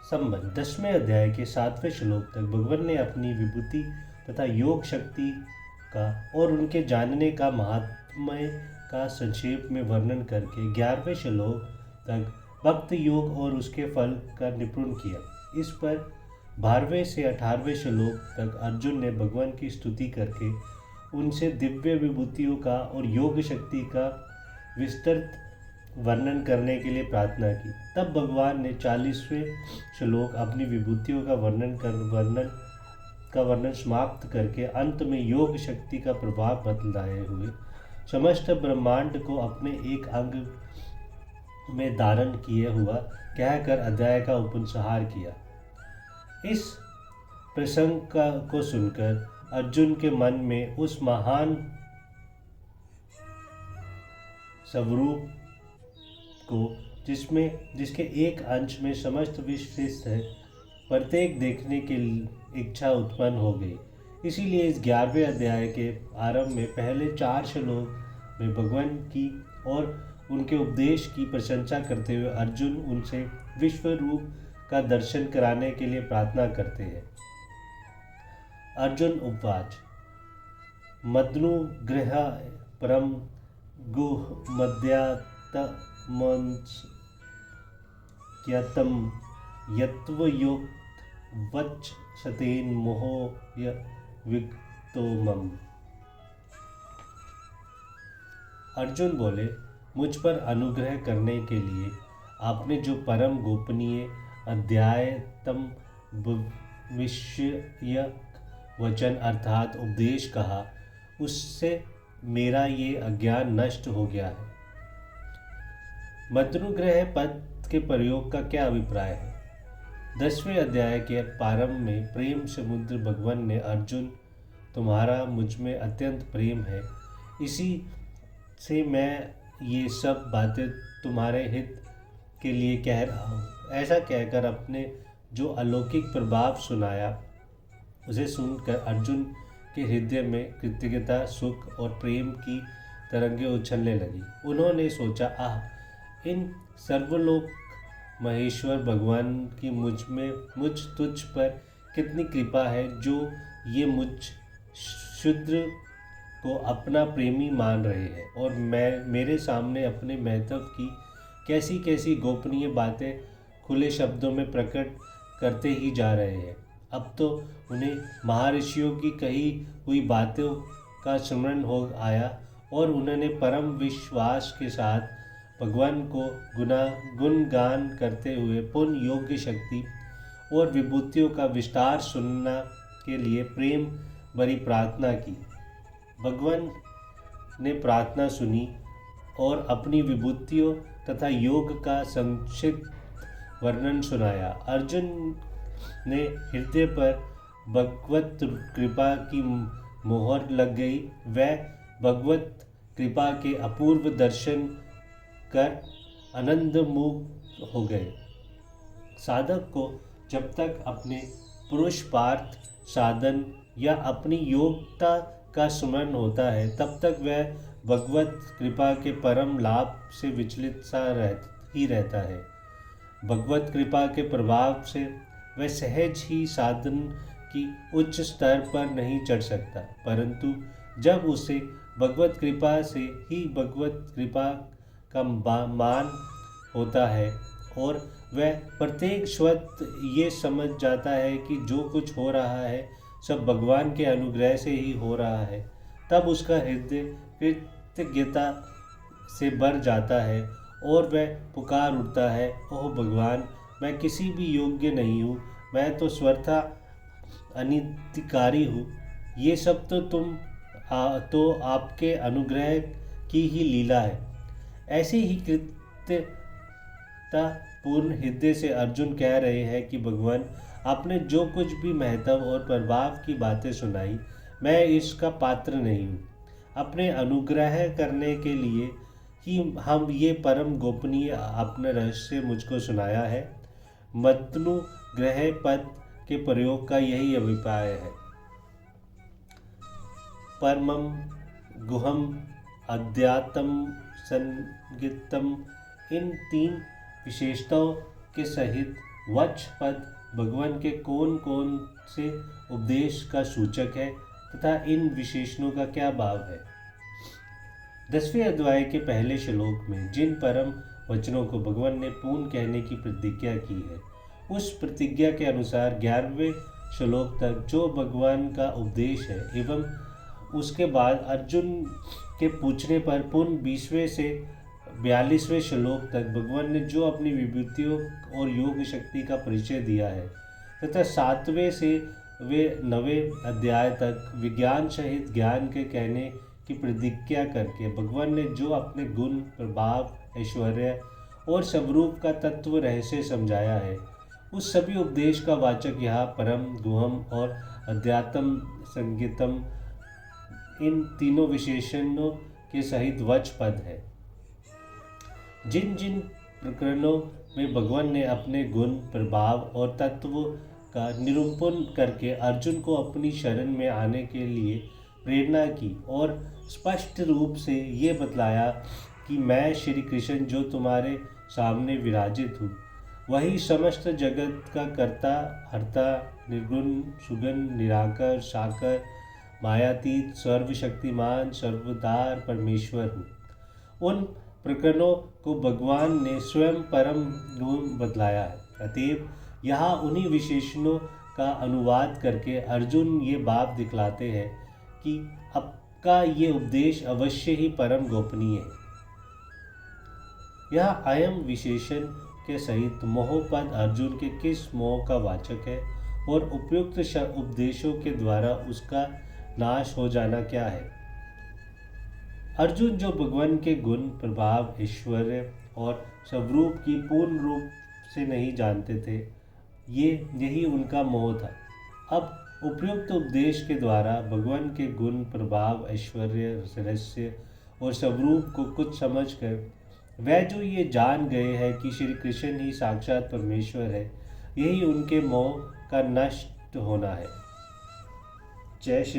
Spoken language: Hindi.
संबंध 10वें अध्याय के 7वें श्लोक तक भगवान ने अपनी विभूति तथा योग शक्ति का और उनके जानने का महात्म्य का संक्षेप में वर्णन करके 11वें श्लोक तक भक्त योग और उसके फल का निरूपण किया। इस पर 12वें से 18वें श्लोक तक अर्जुन ने भगवान की स्तुति करके उनसे दिव्य विभूतियों का और योग शक्ति का विस्तृत वर्णन करने के लिए प्रार्थना की। तब भगवान ने 40वें श्लोक अपनी विभूतियों का वर्णन समाप्त करके अंत में योग शक्ति का प्रभाव बतलाए हुए समस्त ब्रह्मांड को अपने एक अंग में धारण किए हुआ कहकर अध्याय का उपसंहार किया। इस प्रसंग को सुनकर अर्जुन के मन में उस महान स्वरूप को जिसके एक अंश में समस्त विश्व स्थित है प्रत्येक देखने की इच्छा उत्पन्न हो गई। इसीलिए इस 11वें अध्याय के आरंभ में पहले 4 श्लोक में भगवान की और उनके उपदेश की प्रशंसा करते हुए अर्जुन उनसे विश्व रूप का दर्शन कराने के लिए प्रार्थना करते हैं। अर्जुन उवाच मदनुग्रह परम गुह मद्यातमंस यतम यत्वयुक्त वच सतेन मोहय विक्तोमम। अर्जुन बोले, मुझ पर अनुग्रह करने के लिए आपने जो परम गोपनीय अध्यायतम विषयक वचन अर्थात उपदेश कहा, उससे मेरा ये अज्ञान नष्ट हो गया है। मदनुग्रह पद के प्रयोग का क्या अभिप्राय है? 10वें अध्याय के प्रारंभ में प्रेम समुद्र भगवान ने अर्जुन तुम्हारा मुझ में अत्यंत प्रेम है, इसी से मैं ये सब बातें तुम्हारे हित के लिए कह रहा हूँ। ऐसा कहकर अपने जो अलौकिक प्रभाव सुनाया उसे सुनकर अर्जुन के हृदय में कृतज्ञता सुख और प्रेम की तरंगें उछलने लगी। उन्होंने सोचा, इन सर्वलोक महेश्वर भगवान की मुझ तुझ पर कितनी कृपा है जो ये मुझ शूद्र को अपना प्रेमी मान रहे हैं और मेरे सामने अपने महत्व की कैसी कैसी गोपनीय बातें खुले शब्दों में प्रकट करते ही जा रहे हैं। अब तो उन्हें महर्षियों की कही हुई बातों का स्मरण हो आया और उन्होंने परम विश्वास के साथ भगवान को गुणगान करते हुए पुण्य योग्य शक्ति और विभूतियों का विस्तार सुनने के लिए प्रेम भरी प्रार्थना की। भगवान ने प्रार्थना सुनी और अपनी विभूतियों तथा योग का संक्षिप्त वर्णन सुनाया। अर्जुन ने हृदय पर भगवत कृपा की मोहर लग गई। वह भगवत कृपा के अपूर्व दर्शन कर आनंदमुग्ध हो गए। साधक को जब तक अपने पुरुषार्थ साधन या अपनी योग्यता का स्मरण होता है तब तक वह भगवत कृपा के परम लाभ से विचलित सा ही रहता है। भगवत कृपा के प्रभाव से वह सहज ही साधन की उच्च स्तर पर नहीं चढ़ सकता, परंतु जब उसे भगवत कृपा से ही भगवत कृपा का मान होता है और वह प्रत्येक स्वत ये समझ जाता है कि जो कुछ हो रहा है सब भगवान के अनुग्रह से ही हो रहा है, तब उसका हृदय कृतज्ञता से भर जाता है और वह पुकार उठता है, ओह भगवान, मैं किसी भी योग्य नहीं हूँ, मैं तो स्वतः अनितिकारी हूँ। ये सब तो आपके अनुग्रह की ही लीला है। ऐसे ही कृतज्ञता पूर्ण हृदय से अर्जुन कह रहे हैं कि भगवान, आपने जो कुछ भी महत्व और प्रभाव की बातें सुनाई, मैं इसका पात्र नहीं हूँ। अपने अनुग्रह करने के लिए ही हम ये परम गोपनीय अपने रहस्य मुझको सुनाया है। मदनुग्रह पद के प्रयोग का यही अभिप्राय है। परमम गुहम अध्यात्म संगीतम, इन 3 विशेषताओं के सहित वच पद भगवान के कौन कौन से उपदेश का सूचक है तथा इन विशेषणों का क्या भाव है। 10वें अध्याय के पहले श्लोक में जिन परम वचनों को भगवान ने पूर्ण कहने की प्रतिज्ञा की है, उस प्रतिज्ञा के अनुसार 11वें श्लोक तक जो भगवान का उपदेश है एवं उसके बाद अर्जुन के पूछने पर पुनः 20वें से 42वें श्लोक तक भगवान ने जो अपनी विभूतियों और योग शक्ति का परिचय दिया है तथा 7वें से वे 9वें अध्याय तक विज्ञान सहित ज्ञान के कहने की प्रतिज्ञा करके भगवान ने जो अपने गुण, प्रभाव, ऐश्वर्य और स्वरूप का तत्व रहस्य समझाया है, उस सभी उपदेश का वाचक यहाँ परम गुहम और अध्यात्म संगीतम इन तीनों विशेषणों के सहित वच पद है। जिन जिन प्रकरणों में भगवान ने अपने गुण, प्रभाव और तत्वों का निरूपण करके अर्जुन को अपनी शरण में आने के लिए प्रेरणा की और स्पष्ट रूप से ये बतलाया कि मैं श्री कृष्ण जो तुम्हारे सामने विराजित हूँ, वही समस्त जगत का कर्ता, हर्ता, निर्गुण, सुगन, निराकर, साकर, मायातीत, सर्वशक्तिमान, सर्वदार परमेश्वर हूँ। उन प्रकरणों को भगवान ने स्वयं परम गुण बतलाया है। अतएव यहाँ उन्हीं विशेषणों का अनुवाद करके अर्जुन ये भाव दिखलाते हैं कि आपका ये उपदेश अवश्य ही परम गोपनीय है। यह अयम विशेषण के सहित मोहपद अर्जुन के किस मोह का वाचक है और उपयुक्त उपदेशों के द्वारा उसका नाश हो जाना क्या है। अर्जुन जो भगवान के गुण, प्रभाव, ऐश्वर्य और स्वरूप की पूर्ण रूप से नहीं जानते थे, यही उनका मोह था। अब उपयुक्त उपदेश के द्वारा भगवान के गुण, प्रभाव, ऐश्वर्य, रहस्य और स्वरूप को कुछ समझकर वह जो ये जान गए हैं कि श्री कृष्ण ही साक्षात परमेश्वर है, यही उनके मोह का नष्ट होना है। जय श्री